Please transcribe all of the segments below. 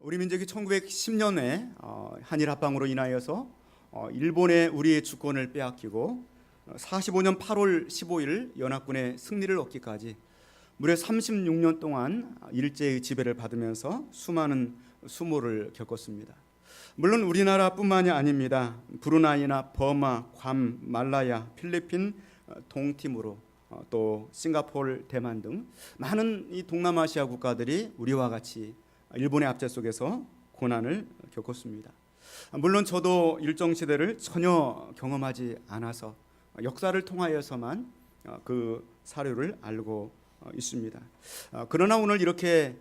우리 민족이 1910년에 한일 합방으로 인하여서 일본에 우리의 주권을 빼앗기고 45년 8월 15일 연합군의 승리를 얻기까지 무려 36년 동안 일제의 지배를 받으면서 수많은 수모를 겪었습니다. 물론 우리나라뿐만이 아닙니다. 브루나이나 버마, 괌, 말라야, 필리핀, 동티모르, 또 싱가포르, 대만 등 많은 이 동남아시아 국가들이 우리와 같이 일본의 압제 속에서 고난을 겪었습니다. 물론 저도 일정시대를 전혀 경험하지 않아서 역사를 통하여서만 그 사료를 알고 있습니다. 그러나 오늘 이렇게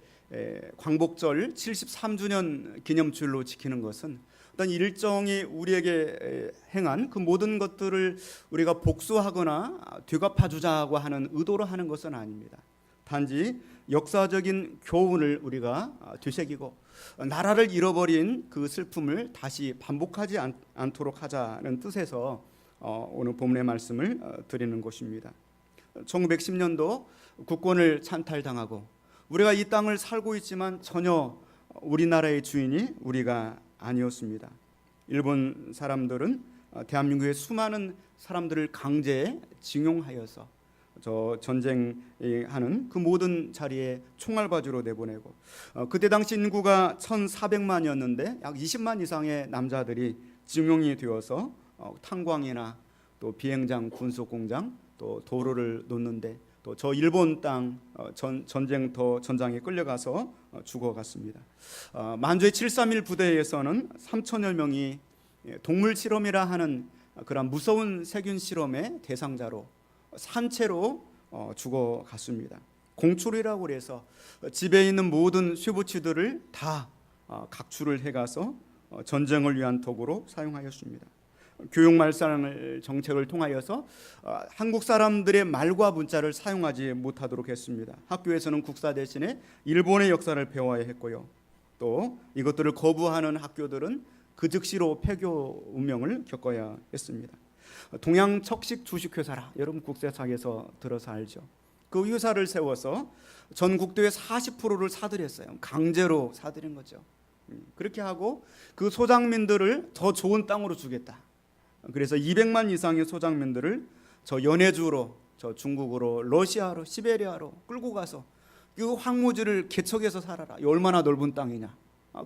광복절 73주년 기념주일로 지키는 것은 어떤 일정이 우리에게 행한 그 모든 것들을 우리가 복수하거나 되갚아주자고 하는 의도로 하는 것은 아닙니다. 단지 역사적인 교훈을 우리가 되새기고 나라를 잃어버린 그 슬픔을 다시 반복하지 않도록 하자는 뜻에서 오늘 본문의 말씀을 드리는 것입니다. 1910년도 국권을 찬탈당하고 우리가 이 땅을 살고 있지만 전혀 우리나라의 주인이 우리가 아니었습니다. 일본 사람들은 대한민국의 수많은 사람들을 강제에 징용하여서 저 전쟁하는 그 모든 자리에 총알바지로 내보내고 그때 당시 인구가 1,400만이었는데 약 20만 이상의 남자들이 징용이 되어서 탄광이나 또 비행장, 군수공장, 또 도로를 놓는데 또 저 일본 땅 전쟁터 전장에 끌려가서 죽어갔습니다. 만주의 731 부대에서는 3천여 명이 동물 실험이라 하는 그런 무서운 세균 실험의 대상자로 산채로 죽어갔습니다. 공출이라고 해서 집에 있는 모든 쇠붙이들을 다 각출을 해가서 전쟁을 위한 도구로 사용하였습니다. 교육 말살 정책을 통하여서 한국 사람들의 말과 문자를 사용하지 못하도록 했습니다. 학교에서는 국사 대신에 일본의 역사를 배워야 했고요. 또 이것들을 거부하는 학교들은 그 즉시로 폐교 운명을 겪어야 했습니다. 동양척식 주식회사라 여러분 국세청에서 들어서 알죠. 그 회사를 세워서 전국도의 40%를 사들였어요. 강제로 사들인 거죠. 그렇게 하고 그 소장민들을 더 좋은 땅으로 주겠다. 그래서 200만 이상의 소장민들을 저 연해주로, 저 중국으로, 러시아로, 시베리아로 끌고 가서 그 황무지를 개척해서 살아라. 얼마나 넓은 땅이냐.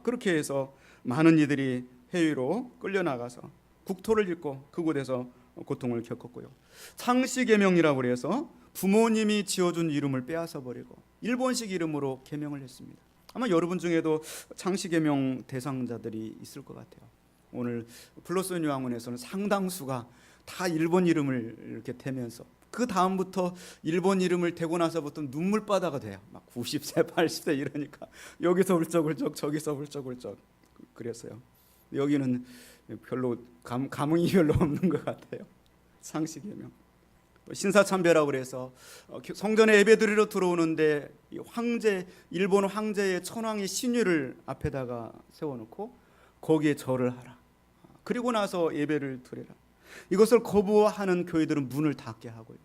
그렇게 해서 많은 이들이 해외로 끌려나가서 국토를 잃고 그곳에서 고통을 겪었고요. 창씨계명이라고 해서 부모님이 지어준 이름을 빼앗아 버리고 일본식 이름으로 계명을 했습니다. 아마 여러분 중에도 창씨계명 대상자들이 있을 것 같아요. 오늘 플러스 요양원에서는 상당수가 다 일본 이름을 이렇게 대면서 그 다음부터 일본 이름을 대고 나서부터 눈물바다가 돼요. 막 90세, 80세 이러니까 여기서 울적울적 저기서 울적울적 그랬어요. 여기는 별로 감흥이 별로 없는 것 같아요. 상식이면 신사참배라고 그래서 성전에 예배드리러 들어오는데 일본 황제의 천황의 신유를 앞에다가 세워놓고 거기에 절을 하라. 그리고 나서 예배를 드리라. 이것을 거부하는 교회들은 문을 닫게 하고요.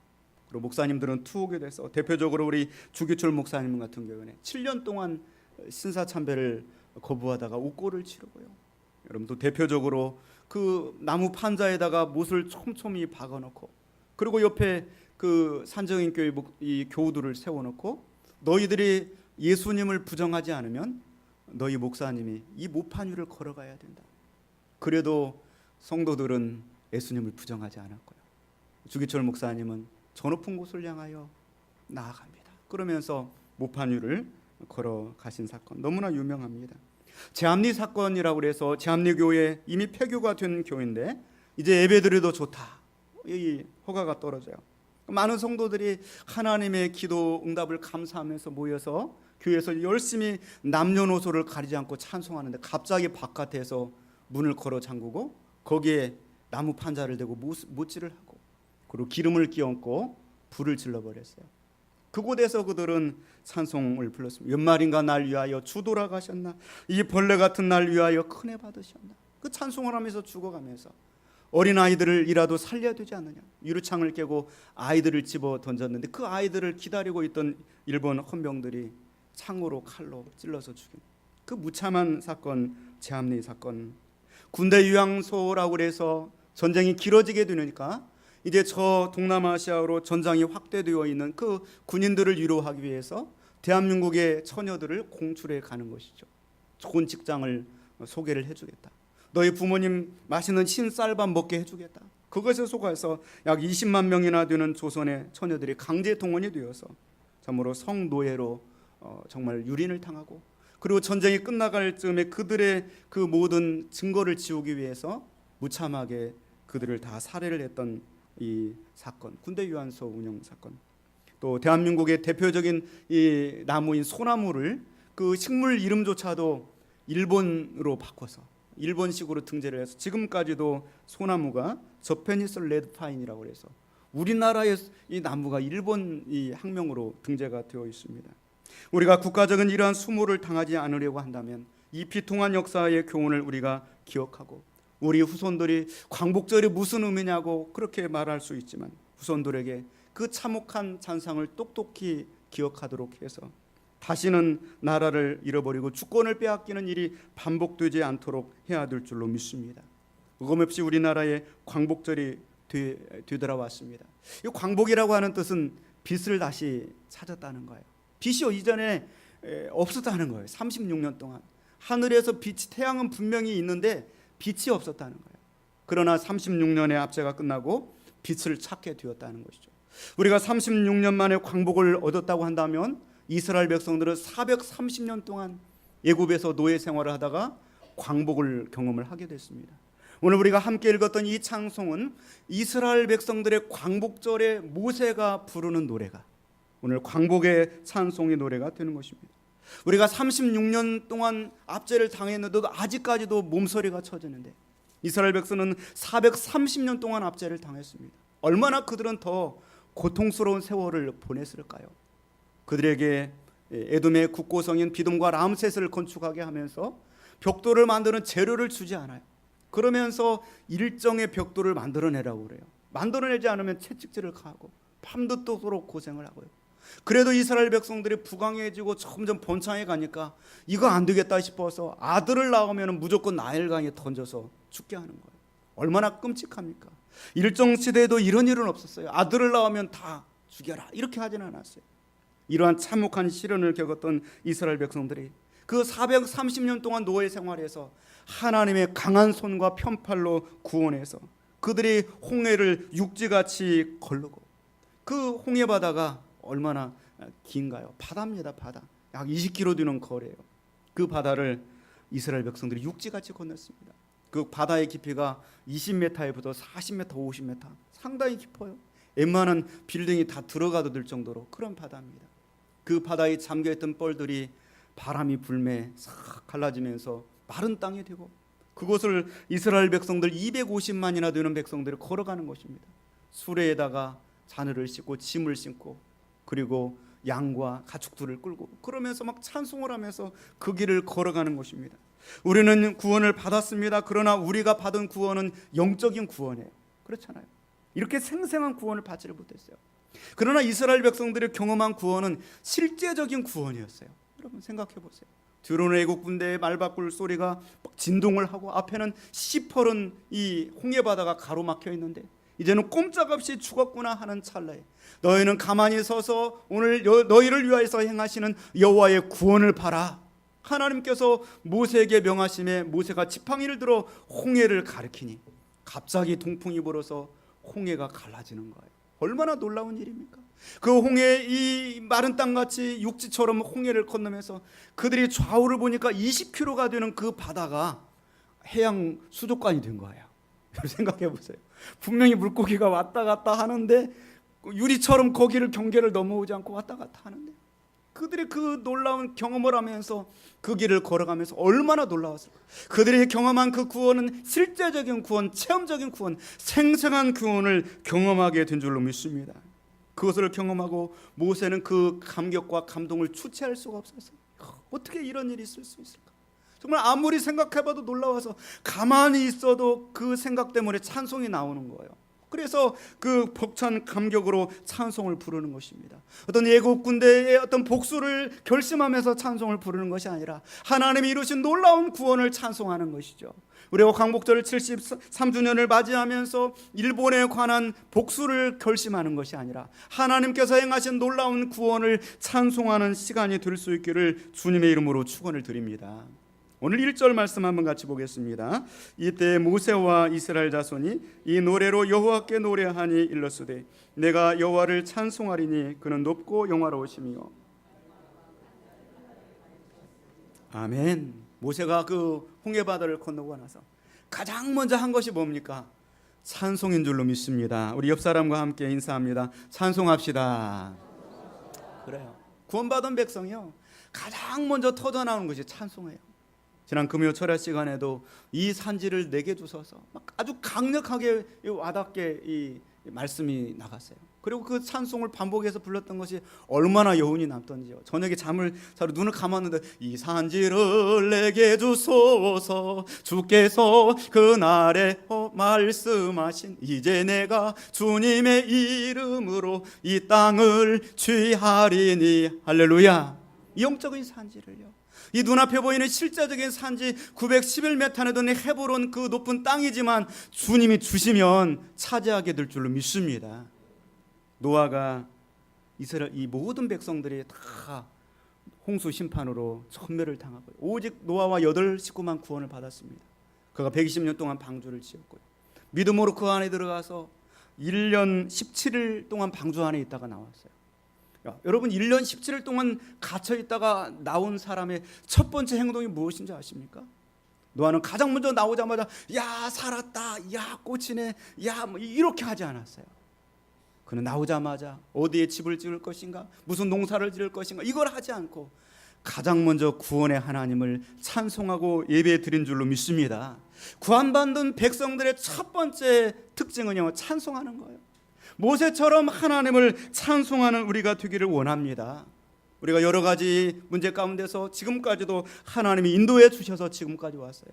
그리고 목사님들은 투옥이 돼서 대표적으로 우리 주기철 목사님 같은 경우는 7년 동안 신사참배를 거부하다가 옥고를 치르고요. 여러분도 대표적으로 그 나무 판자에다가 못을 촘촘히 박아놓고 그리고 옆에 그 산정인교회 이 교우들을 세워놓고 너희들이 예수님을 부정하지 않으면 너희 목사님이 이 못판 위를 걸어가야 된다. 그래도 성도들은 예수님을 부정하지 않았고요. 주기철 목사님은 저 높은 곳을 향하여 나아갑니다. 그러면서 못판 위를 걸어가신 사건 너무나 유명합니다. 제암리 사건이라고 해서 제암리 교회 이미 폐교가 된 교회인데 이제 예배드려도 좋다. 이 허가가 떨어져요. 많은 성도들이 하나님의 기도 응답을 감사하면서 모여서 교회에서 열심히 남녀노소를 가리지 않고 찬송하는데 갑자기 바깥에서 문을 걸어 잠그고 거기에 나무 판자를 대고 못질을 하고 그리고 기름을 끼얹고 불을 질러버렸어요. 그곳에서 그들은 찬송을 불렀습니다. 연말인가 날 위하여 주 돌아가셨나 이 벌레 같은 날 위하여 큰애 받으셨나. 그 찬송을 하면서 죽어가면서 어린아이들이라도 살려야 되지 않느냐. 유리창을 깨고 아이들을 집어 던졌는데 그 아이들을 기다리고 있던 일본 헌병들이 창으로 칼로 찔러서 죽인 그 무참한 사건, 제암리 사건. 군대 요양소라고 그래서 전쟁이 길어지게 되니까 이제 저 동남아시아로 전장이 확대되어 있는 그 군인들을 위로하기 위해서 대한민국의 처녀들을 공출해 가는 것이죠. 좋은 직장을 소개를 해주겠다. 너희 부모님 맛있는 흰쌀밥 먹게 해주겠다. 그것에 속아서 약 20만 명이나 되는 조선의 처녀들이 강제 동원이 되어서 참으로 성노예로 정말 유린을 당하고, 그리고 전쟁이 끝나갈 즈음에 그들의 그 모든 증거를 지우기 위해서 무참하게 그들을 다 살해를 했던 이 사건, 군대 요양소 운영 사건. 또 대한민국의 대표적인 이 나무인 소나무를 그 식물 이름조차도 일본으로 바꿔서 일본식으로 등재를 해서 지금까지도 소나무가 저페니스 레드파인이라고 해서 우리나라의 이 나무가 일본 이 학명으로 등재가 되어 있습니다. 우리가 국가적인 이러한 수모를 당하지 않으려고 한다면 이 비통한 역사의 교훈을 우리가 기억하고, 우리 후손들이 광복절이 무슨 의미냐고 그렇게 말할 수 있지만 후손들에게 그 참혹한 잔상을 똑똑히 기억하도록 해서 다시는 나라를 잃어버리고 주권을 빼앗기는 일이 반복되지 않도록 해야 될 줄로 믿습니다. 의검없이 우리나라의 광복절이 되돌아왔습니다. 이 광복이라고 하는 뜻은 빛을 다시 찾았다는 거예요. 빛이 이전에 없었다는 거예요. 36년 동안 하늘에서 빛이, 태양은 분명히 있는데 빛이 없었다는 거예요. 그러나 36년의 압제가 끝나고 빛을 찾게 되었다는 것이죠. 우리가 36년 만에 광복을 얻었다고 한다면 이스라엘 백성들은 430년 동안 애굽에서 노예 생활을 하다가 광복을 경험을 하게 됐습니다. 오늘 우리가 함께 읽었던 이 찬송은 이스라엘 백성들의 광복절에 모세가 부르는 노래가 오늘 광복의 찬송의 노래가 되는 것입니다. 우리가 36년 동안 압제를 당했는데도 아직까지도 몸서리가 쳐지는데 이스라엘 백성은 430년 동안 압제를 당했습니다. 얼마나 그들은 더 고통스러운 세월을 보냈을까요? 그들에게 에돔의 국고성인 비돔과 람셋을 건축하게 하면서 벽돌을 만드는 재료를 주지 않아요. 그러면서 일정의 벽돌을 만들어내라고 그래요. 만들어내지 않으면 채찍질을 가하고 밤늦도록 고생을 하고요. 그래도 이스라엘 백성들이 부강해지고 점점 번창해 가니까 이거 안 되겠다 싶어서 아들을 낳으면 무조건 나일강에 던져서 죽게 하는 거예요. 얼마나 끔찍합니까? 일정 시대에도 이런 일은 없었어요. 아들을 낳으면 다 죽여라 이렇게 하지는 않았어요. 이러한 참혹한 시련을 겪었던 이스라엘 백성들이 그 430년 동안 노예 생활에서 하나님의 강한 손과 편팔로 구원해서 그들이 홍해를 육지같이 걸르고, 그 홍해 바다가 얼마나 긴가요? 바다입니다. 바다. 약 20km 되는 거리예요. 그 바다를 이스라엘 백성들이 육지같이 건넜습니다. 그 바다의 깊이가 20m에부터 40m, 50m 상당히 깊어요. 웬만한 빌딩이 다 들어가도 될 정도로 그런 바다입니다. 그 바다에 잠겨있던 뻘들이 바람이 불매 싹 갈라지면서 마른 땅이 되고, 그곳을 이스라엘 백성들 250만이나 되는 백성들이 걸어가는 것입니다. 수레에다가 자느를 싣고 짐을 싣고 그리고 양과 가축들을 끌고 그러면서 막 찬송을 하면서 그 길을 걸어가는 것입니다. 우리는 구원을 받았습니다. 그러나 우리가 받은 구원은 영적인 구원이에요. 그렇잖아요. 이렇게 생생한 구원을 받지를 못했어요. 그러나 이스라엘 백성들이 경험한 구원은 실제적인 구원이었어요. 여러분 생각해 보세요. 드론 애국 군대의 말바꿀 소리가 막 진동을 하고 앞에는 시퍼런 이 홍해 바다가 가로막혀 있는데 이제는 꼼짝없이 죽었구나 하는 찰나에 너희는 가만히 서서 오늘 너희를 위하여서 행하시는 여호와의 구원을 봐라. 하나님께서 모세에게 명하심에 모세가 지팡이를 들어 홍해를 가리키니 갑자기 동풍이 불어서 홍해가 갈라지는 거예요. 얼마나 놀라운 일입니까? 그 홍해, 이 마른 땅같이 육지처럼 홍해를 건너면서 그들이 좌우를 보니까 20km가 되는 그 바다가 해양 수족관이 된 거예요. 생각해 보세요. 분명히 물고기가 왔다 갔다 하는데 유리처럼 거기를 경계를 넘어오지 않고 왔다 갔다 하는데 그들이 그 놀라운 경험을 하면서 그 길을 걸어가면서 얼마나 놀라웠을까. 그들이 경험한 그 구원은 실제적인 구원, 체험적인 구원, 생생한 구원을 경험하게 된 줄로 믿습니다. 그것을 경험하고 모세는 그 감격과 감동을 주체할 수가 없었어요. 어떻게 이런 일이 있을 수 있을까? 정말 아무리 생각해봐도 놀라워서 가만히 있어도 그 생각 때문에 찬송이 나오는 거예요. 그래서 그 벅찬 감격으로 찬송을 부르는 것입니다. 어떤 애국 군대의 어떤 복수를 결심하면서 찬송을 부르는 것이 아니라 하나님이 이루신 놀라운 구원을 찬송하는 것이죠. 우리가 광복절 73주년을 맞이하면서 일본에 관한 복수를 결심하는 것이 아니라 하나님께서 행하신 놀라운 구원을 찬송하는 시간이 될 수 있기를 주님의 이름으로 축원을 드립니다. 오늘 1절 말씀 한번 같이 보겠습니다. 이때 모세와 이스라엘 자손이 이 노래로 여호와께 노래하니 일렀으되 내가 여호와를 찬송하리니 그는 높고 영화로우시며. 아멘. 모세가 그 홍해바다를 건너고 나서 가장 먼저 한 것이 뭡니까? 찬송인 줄로 믿습니다. 우리 옆 사람과 함께 인사합니다. 찬송합시다. 그래요. 구원받은 백성이요, 가장 먼저 터져나오는 것이 찬송이에요. 지난 금요 철야 시간에도 이 산지를 내게 주셔서 막 아주 강력하게 와닿게 이 말씀이 나갔어요. 그리고 그 찬송을 반복해서 불렀던 것이 얼마나 여운이 남던지요. 저녁에 잠을 자러 눈을 감았는데 이 산지를 내게 주소서 주께서 그날에 말씀하신 이제 내가 주님의 이름으로 이 땅을 취하리니. 할렐루야. 영적인 산지를요, 이 눈앞에 보이는 실제적인 산지 911m에 드는 헤브론 그 높은 땅이지만 주님이 주시면 차지하게 될 줄로 믿습니다. 노아가 이스라엘 이 모든 백성들이 다 홍수 심판으로 전멸을 당하고 오직 노아와 8 식구만 구원을 받았습니다. 그가 120년 동안 방주를 지었고요, 믿음으로 그 안에 들어가서 1년 17일 동안 방주 안에 있다가 나왔어요. 여러분, 1년 17일 동안 갇혀 있다가 나온 사람의 첫 번째 행동이 무엇인지 아십니까? 노아는 가장 먼저 나오자마자 야 살았다, 야 꽃이네, 야 뭐 이렇게 하지 않았어요. 그는 나오자마자 어디에 집을 지을 것인가, 무슨 농사를 지을 것인가, 이걸 하지 않고 가장 먼저 구원의 하나님을 찬송하고 예배 드린 줄로 믿습니다. 구원받은 백성들의 첫 번째 특징은요, 찬송하는 거예요. 모세처럼 하나님을 찬송하는 우리가 되기를 원합니다. 우리가 여러 가지 문제 가운데서 지금까지도 하나님이 인도해 주셔서 지금까지 왔어요.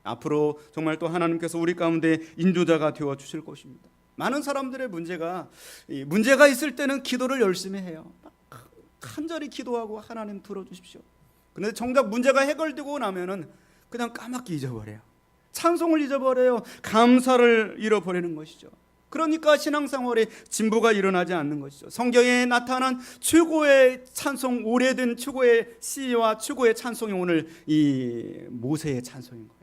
앞으로 정말 또 하나님께서 우리 가운데 인도자가 되어 주실 것입니다. 많은 사람들의 문제가 있을 때는 기도를 열심히 해요. 간절히 기도하고 하나님 들어주십시오. 그런데 정작 문제가 해결되고 나면은 그냥 까맣게 잊어버려요. 찬송을 잊어버려요. 감사를 잃어버리는 것이죠. 그러니까 신앙생활에 진보가 일어나지 않는 것이죠. 성경에 나타난 최고의 찬송, 오래된 최고의 시와 최고의 찬송이 오늘 이 모세의 찬송인 거예요.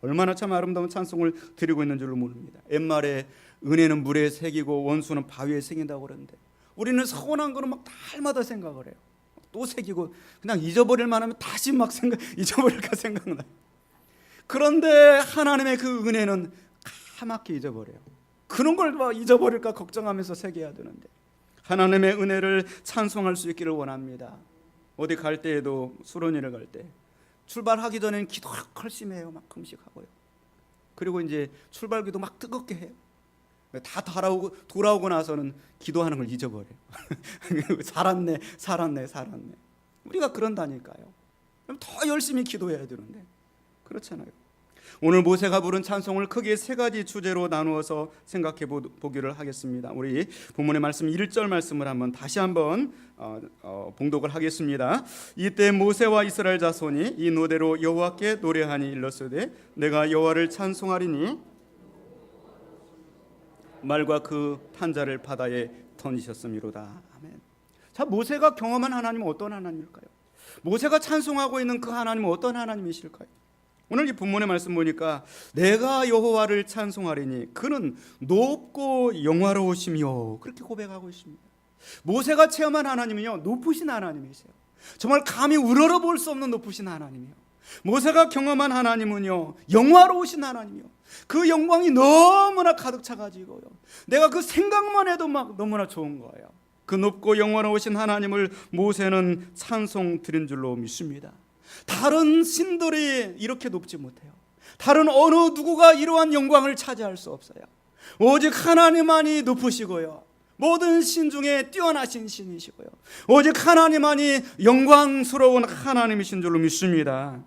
얼마나 참 아름다운 찬송을 드리고 있는 줄로 모릅니다. 옛말에 은혜는 물에 새기고 원수는 바위에 새긴다고 그러는데 우리는 서운한 거는 막 날마다 생각을 해요. 또 새기고 그냥 잊어버릴 만하면 다시 막 잊어버릴까 생각나요. 그런데 하나님의 그 은혜는 까맣게 잊어버려요. 그런 걸 막 잊어버릴까 걱정하면서 새겨야 되는데 하나님의 은혜를 찬송할 수 있기를 원합니다. 어디 갈 때에도 수련회를 갈 때 출발하기 전에는 기도 열심히 해요. 막 금식하고요. 그리고 이제 출발기도 막 뜨겁게 해요. 다 돌아오고 나서는 기도하는 걸 잊어버려요. 살았네. 우리가 그런다니까요. 그럼 더 열심히 기도해야 되는데 그렇잖아요. 오늘 모세가 부른 찬송을 크게 3가지 주제로 나누어서 생각해 보기를 하겠습니다. 우리 본문의 말씀 1절 말씀을 다시 한번 봉독을 하겠습니다. 이때 모세와 이스라엘 자손이 이 노래로 여호와께 노래하니 일렀으되 내가 여호와를 찬송하리니 말과 그 탄자를 바다에 던지셨음이로다. 아멘. 자, 모세가 경험한 하나님은 어떤 하나님일까요? 모세가 찬송하고 있는 그 하나님은 어떤 하나님이실까요? 오늘 이 본문의 말씀 보니까 내가 여호와를 찬송하리니 그는 높고 영화로우시며 그렇게 고백하고 있습니다. 모세가 체험한 하나님은요, 높으신 하나님이세요. 정말 감히 우러러볼 수 없는 높으신 하나님이요. 모세가 경험한 하나님은요, 영화로우신 하나님이요. 그 영광이 너무나 가득 차가지고요, 내가 그 생각만 해도 막 너무나 좋은 거예요. 그 높고 영화로우신 하나님을 모세는 찬송 드린 줄로 믿습니다. 다른 신들이 이렇게 높지 못해요. 다른 어느 누구가 이러한 영광을 차지할 수 없어요. 오직 하나님만이 높으시고요, 모든 신 중에 뛰어나신 신이시고요, 오직 하나님만이 영광스러운 하나님이신 줄로 믿습니다.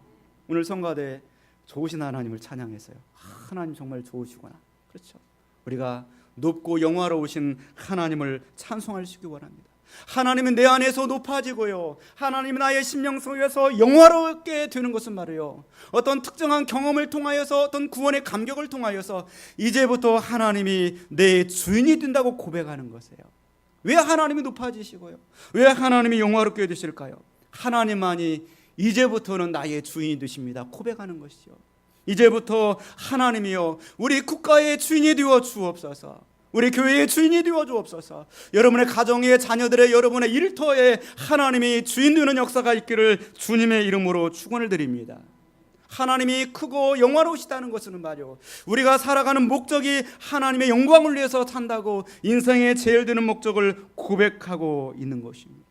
오늘 성가대 좋으신 하나님을 찬양했어요. 하나님 정말 좋으시구나. 그렇죠. 우리가 높고 영화로우신 하나님을 찬송하시기 원합니다. 하나님은 내 안에서 높아지고요, 하나님은 나의 심령 속에서 영화롭게 되는 것은 말이에요, 어떤 특정한 경험을 통하여서, 어떤 구원의 감격을 통하여서 이제부터 하나님이 내 주인이 된다고 고백하는 것이에요. 왜 하나님이 높아지시고요, 왜 하나님이 영화롭게 되실까요? 하나님만이 이제부터는 나의 주인이 되십니다 고백하는 것이죠. 이제부터 하나님이여 우리 국가의 주인이 되어 주옵소서, 우리 교회의 주인이 되어 주옵소서. 여러분의 가정의 자녀들의, 여러분의 일터에 하나님이 주인 되는 역사가 있기를 주님의 이름으로 축원을 드립니다. 하나님이 크고 영화로우시다는 것은 말이요, 우리가 살아가는 목적이 하나님의 영광을 위해서 산다고 인생의 제일 드는 목적을 고백하고 있는 것입니다.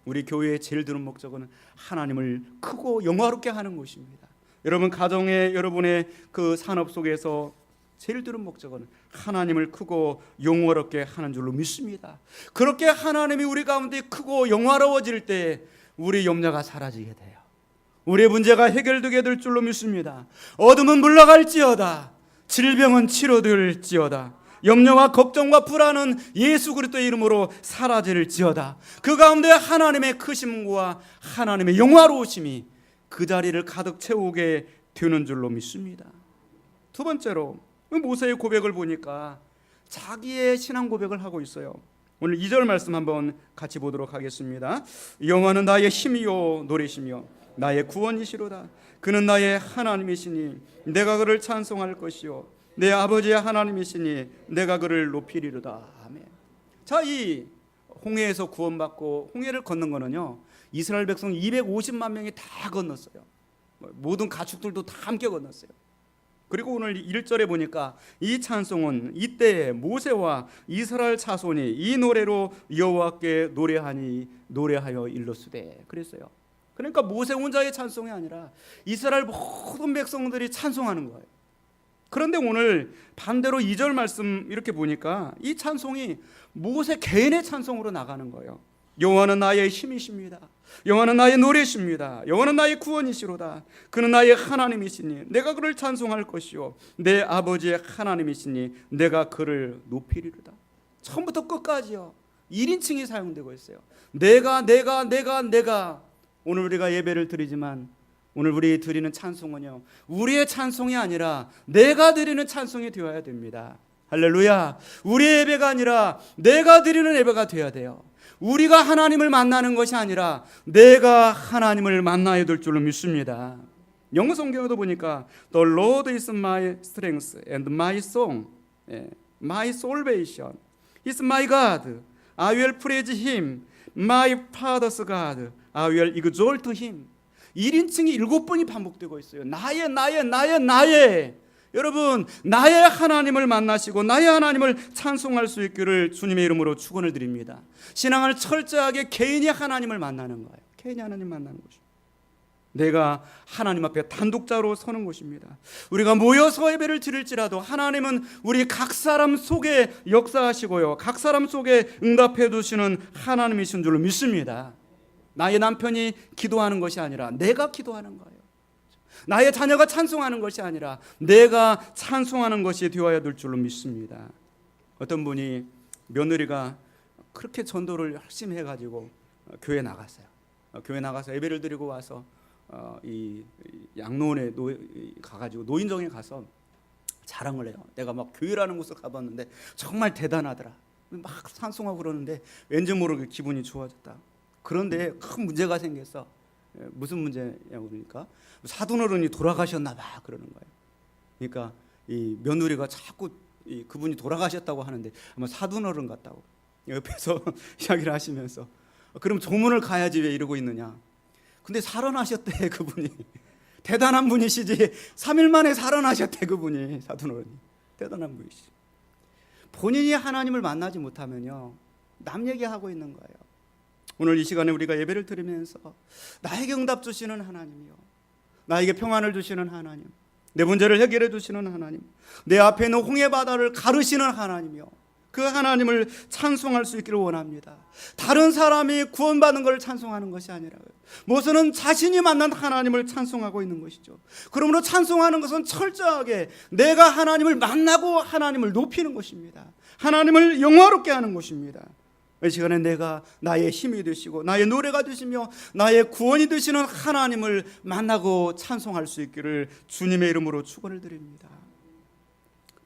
우리 교회의 제일 드는 목적은 하나님을 크고 영화롭게 하는 것입니다. 여러분 가정의, 여러분의 그 산업 속에서 제일 드는 목적은 하나님을 크고 영화롭게 하는 줄로 믿습니다. 그렇게 하나님이 우리 가운데 크고 영화로워질 때 우리 염려가 사라지게 돼요. 우리의 문제가 해결되게 될 줄로 믿습니다. 어둠은 물러갈지어다, 질병은 치료될지어다, 염려와 걱정과 불안은 예수 그리스도의 이름으로 사라질지어다. 그 가운데 하나님의 크심과 하나님의 영화로우심이 그 자리를 가득 채우게 되는 줄로 믿습니다. 두 번째로 모세의 고백을 보니까 자기의 신앙 고백을 하고 있어요. 오늘 2절 말씀 한번 같이 보도록 하겠습니다. 여호와는 나의 힘이요 노래시며 나의 구원이시로다. 그는 나의 하나님이시니 내가 그를 찬송할 것이요 내 아버지의 하나님이시니 내가 그를 높이리로다. 아멘. 자, 이 홍해에서 구원받고 홍해를 건넌 거는요, 이스라엘 백성 250만 명이 다 건넜어요. 모든 가축들도 다 함께 건넜어요. 그리고 오늘 1절에 보니까 이 찬송은 이때에 모세와 이스라엘 자손이 이 노래로 여호와께 노래하여 일렀으되 그랬어요. 그러니까 모세 혼자의 찬송이 아니라 이스라엘 모든 백성들이 찬송하는 거예요. 그런데 오늘 반대로 2절 말씀 이렇게 보니까 이 찬송이 모세 개인의 찬송으로 나가는 거예요. 여호와는 나의 힘이십니다. 여호와는 나의 노래십니다. 여호와는 나의 구원이시로다. 그는 나의 하나님이시니 내가 그를 찬송할 것이요 내 아버지의 하나님이시니 내가 그를 높이리로다. 처음부터 끝까지요 1인칭이 사용되고 있어요. 내가. 오늘 우리가 예배를 드리지만 오늘 우리 드리는 찬송은요, 우리의 찬송이 아니라 내가 드리는 찬송이 되어야 됩니다. 할렐루야. 우리의 예배가 아니라 내가 드리는 예배가 되어야 돼요. 우리가 하나님을 만나는 것이 아니라 내가 하나님을 만나야 될 줄로 믿습니다. 영어 성경에도 보니까 The Lord is my strength and my song, my salvation. He's my God. I will praise him. My father's God. I will exalt him. 1인칭이 7번이 반복되고 있어요. 나의. 여러분, 나의 하나님을 만나시고 나의 하나님을 찬송할 수 있기를 주님의 이름으로 축원을 드립니다. 신앙을 철저하게 개인이 하나님을 만나는 거예요. 개인이 하나님 만나는 것입니다. 내가 하나님 앞에 단독자로 서는 것입니다. 우리가 모여서 예배를 드릴지라도 하나님은 우리 각 사람 속에 역사하시고요, 각 사람 속에 응답해 주시는 하나님이신 줄로 믿습니다. 나의 남편이 기도하는 것이 아니라 내가 기도하는 거예요. 나의 자녀가 찬송하는 것이 아니라 내가 찬송하는 것이 되어야 될 줄로 믿습니다. 어떤 분이 며느리가 그렇게 전도를 열심히 해가지고 교회 나갔어요. 교회 나가서 예배를 드리고 와서 이 양로원에 가가지고 노인정에 가서 자랑을 해요. 내가 막 교회라는 곳을 가봤는데 정말 대단하더라. 막 찬송하고 그러는데 왠지 모르게 기분이 좋아졌다. 그런데 큰 문제가 생겼어. 무슨 문제냐고 그러니까 사돈어른이 돌아가셨나 봐 그러는 거예요. 그러니까 이 며느리가 자꾸 그분이 돌아가셨다고 하는데 아마 사돈어른 같다고 옆에서 이야기를 하시면서 그럼 조문을 가야지 왜 이러고 있느냐. 근데 살아나셨대 그분이. 대단한 분이시지. 3일 만에 살아나셨대 그분이. 사돈어른이 대단한 분이시. 본인이 하나님을 만나지 못하면요 남 얘기하고 있는 거예요. 오늘 이 시간에 우리가 예배를 드리면서 나에게 응답 주시는 하나님이요, 나에게 평안을 주시는 하나님, 내 문제를 해결해 주시는 하나님, 내 앞에 있는 홍해 바다를 가르시는 하나님이요, 그 하나님을 찬송할 수 있기를 원합니다. 다른 사람이 구원받은 걸 찬송하는 것이 아니라요. 모세는 자신이 만난 하나님을 찬송하고 있는 것이죠. 그러므로 찬송하는 것은 철저하게 내가 하나님을 만나고 하나님을 높이는 것입니다. 하나님을 영화롭게 하는 것입니다. 이 시간에 내가 나의 힘이 되시고 나의 노래가 되시며 나의 구원이 되시는 하나님을 만나고 찬송할 수 있기를 주님의 이름으로 축원을 드립니다.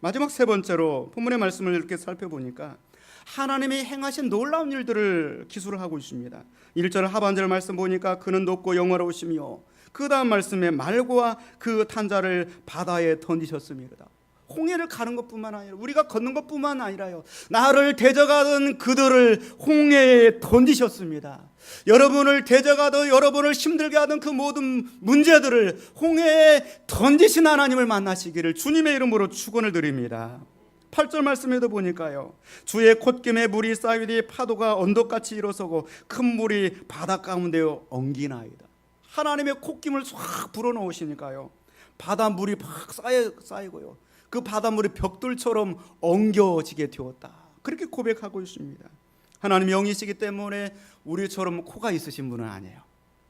마지막 세 번째로 본문의 말씀을 이렇게 살펴보니까 하나님이 행하신 놀라운 일들을 기술을 하고 있습니다. 1절 하반절 말씀 보니까 그는 높고 영화로우시며 그 다음 말씀에 말과 그 탄자를 바다에 던지셨습니다. 홍해를 가는 것뿐만 아니라 우리가 걷는 것뿐만 아니라요, 나를 데져가던 그들을 홍해에 던지셨습니다. 여러분을 데져가던, 여러분을 힘들게 하던 그 모든 문제들을 홍해에 던지신 하나님을 만나시기를 주님의 이름으로 축원을 드립니다. 8절 말씀에도 보니까요, 주의 콧김에 물이 쌓이되 파도가 언덕같이 일어서고 큰 물이 바다 가운데 엉기나이다. 하나님의 콧김을 쫙 불어넣으시니까요, 바닷물이 막 쌓이고요, 그 바닷물이 벽돌처럼 엉겨지게 되었다. 그렇게 고백하고 있습니다. 하나님 영이시기 때문에 우리처럼 코가 있으신 분은 아니에요.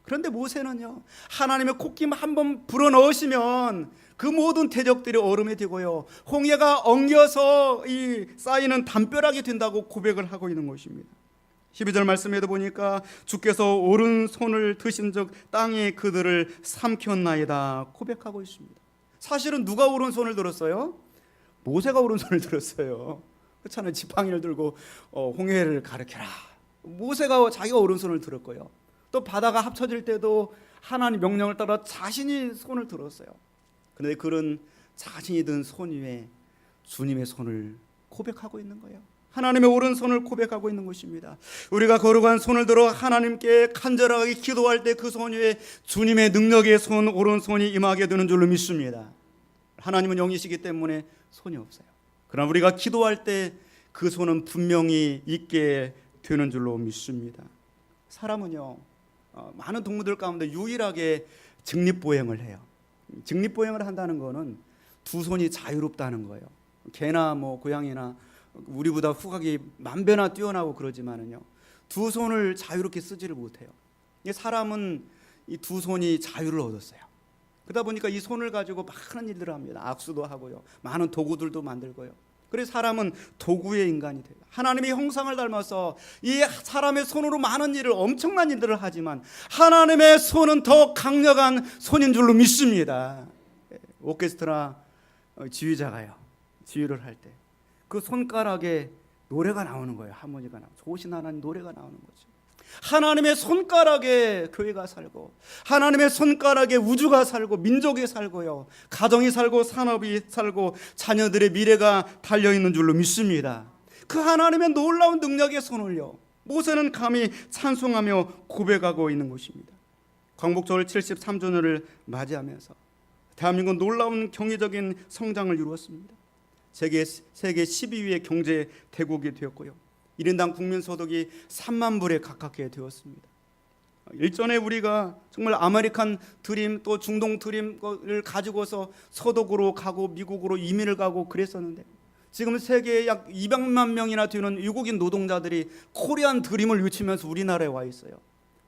그런데 모세는요, 하나님의 콧김 한번 불어넣으시면 그 모든 대적들이 얼음이 되고요, 홍해가 엉겨서 이 쌓이는 담벼락이 된다고 고백을 하고 있는 것입니다. 12절 말씀에도 보니까 주께서 오른손을 드신 즉 땅이 그들을 삼켰나이다 고백하고 있습니다. 사실은 누가 오른손을 들었어요? 모세가 오른손을 들었어요. 그렇잖아요. 지팡이를 들고 홍해를 가르쳐라. 모세가 자기가 오른손을 들었고요. 또 바다가 합쳐질 때도 하나님 명령을 따라 자신이 손을 들었어요. 그런데 그런 자신이 든 손 위에 주님의 손을 고백하고 있는 거예요. 하나님의 오른손을 고백하고 있는 것입니다. 우리가 거룩한 손을 들어 하나님께 간절하게 기도할 때 그 손 위에 주님의 능력의 손, 오른손이 임하게 되는 줄로 믿습니다. 하나님은 영이시기 때문에 손이 없어요. 그러나 우리가 기도할 때 그 손은 분명히 있게 되는 줄로 믿습니다. 사람은요, 많은 동물들 가운데 유일하게 직립보행을 해요. 직립보행을 한다는 거는 두 손이 자유롭다는 거예요. 개나 고양이나 우리보다 후각이 만배나 뛰어나고 그러지만은요, 두 손을 자유롭게 쓰지를 못해요. 사람은 이 두 손이 자유를 얻었어요. 그러다 보니까 이 손을 가지고 많은 일들을 합니다. 악수도 하고요, 많은 도구들도 만들고요. 그래서 사람은 도구의 인간이 돼요. 하나님의 형상을 닮아서 이 사람의 손으로 많은 일을, 엄청난 일들을 하지만 하나님의 손은 더 강력한 손인 줄로 믿습니다. 오케스트라 지휘자가요, 지휘를 할 때 그 손가락에 노래가 나오는 거예요. 하모니가 나오고, 좋으신 하나님 노래가 나오는 거죠. 하나님의 손가락에 교회가 살고, 하나님의 손가락에 우주가 살고, 민족이 살고요, 가정이 살고, 산업이 살고, 자녀들의 미래가 달려있는 줄로 믿습니다. 그 하나님의 놀라운 능력의 손을요, 모세는 감히 찬송하며 고백하고 있는 것입니다. 광복절 73주년을 맞이하면서 대한민국은 놀라운 경제적인 성장을 이루었습니다. 세계 12위의 경제 대국이 되었고요, 1인당 국민소득이 3만 불에 가깝게 되었습니다. 일전에 우리가 정말 아메리칸 드림, 또 중동 드림을 가지고서 서독으로 가고 미국으로 이민을 가고 그랬었는데, 지금 세계에 약 200만 명이나 되는 외국인 노동자들이 코리안 드림을 외치면서 우리나라에 와 있어요.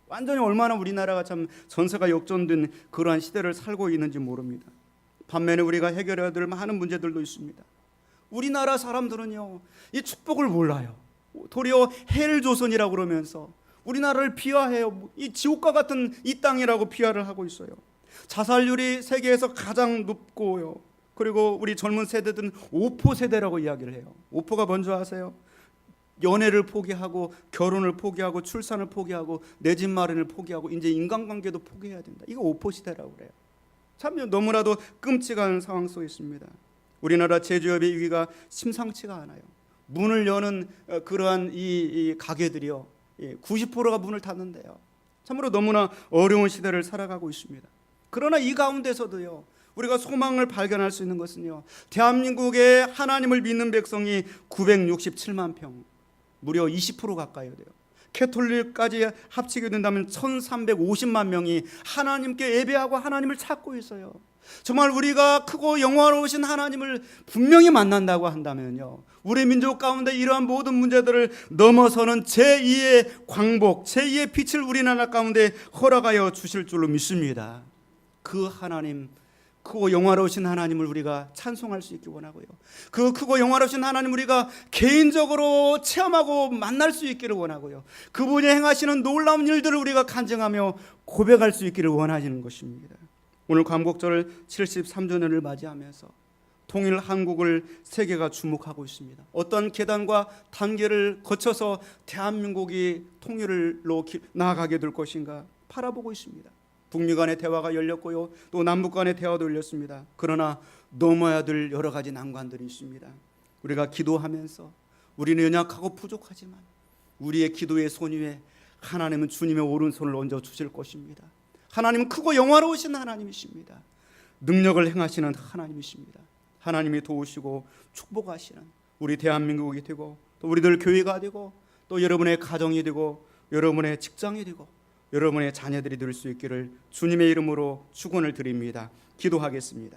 완전히 얼마나 우리나라가 참 전세가 역전된 그러한 시대를 살고 있는지 모릅니다. 반면에 우리가 해결해야 될 많은 문제들도 있습니다. 우리나라 사람들은요, 이 축복을 몰라요. 도리어 헬조선이라고 그러면서 우리나라를 비하해요. 이 지옥과 같은 이 땅이라고 비하를 하고 있어요. 자살률이 세계에서 가장 높고요, 그리고 우리 젊은 세대들은 오포 세대라고 이야기를 해요. 오포가 뭔지 아세요? 연애를 포기하고, 결혼을 포기하고, 출산을 포기하고, 내 집 마련을 포기하고, 이제 인간관계도 포기해야 된다. 이거 오포 시대라고 그래요. 참 너무나도 끔찍한 상황 속에 있습니다. 우리나라 제조업의 위기가 심상치가 않아요. 문을 여는 그러한 이 가게들이요, 90%가 문을 닫는데요. 참으로 너무나 어려운 시대를 살아가고 있습니다. 그러나 이 가운데서도요, 우리가 소망을 발견할 수 있는 것은요, 대한민국의 하나님을 믿는 백성이 967만 평, 무려 20% 가까이 돼요. 캐톨릭까지 합치게 된다면 1350만 명이 하나님께 예배하고 하나님을 찾고 있어요. 정말 우리가 크고 영화로우신 하나님을 분명히 만난다고 한다면요, 우리 민족 가운데 이러한 모든 문제들을 넘어서는 제2의 광복, 제2의 빛을 우리나라 가운데 허락하여 주실 줄로 믿습니다. 그 하나님, 크고 영화로우신 하나님을 우리가 찬송할 수 있기 원하고요, 그 크고 영화로우신 하나님 우리가 개인적으로 체험하고 만날 수 있기를 원하고요, 그분이 행하시는 놀라운 일들을 우리가 간증하며 고백할 수 있기를 원하시는 것입니다. 오늘 광복절 73주년을 맞이하면서 통일 한국을 세계가 주목하고 있습니다. 어떤 계단과 단계를 거쳐서 대한민국이 통일로 나아가게 될 것인가 바라보고 있습니다. 북미 간의 대화가 열렸고요, 또 남북 간의 대화도 열렸습니다. 그러나 넘어야 될 여러 가지 난관들이 있습니다. 우리가 기도하면서 우리는 연약하고 부족하지만 우리의 기도의 손 위에 하나님은 주님의 오른손을 얹어 주실 것입니다. 하나님은 크고 영화로우신 하나님이십니다. 능력을 행하시는 하나님이십니다. 하나님이 도우시고 축복하시는 우리 대한민국이 되고, 또 우리들 교회가 되고, 또 여러분의 가정이 되고, 여러분의 직장이 되고, 여러분의 자녀들이 될 수 있기를 주님의 이름으로 축원을 드립니다. 기도하겠습니다.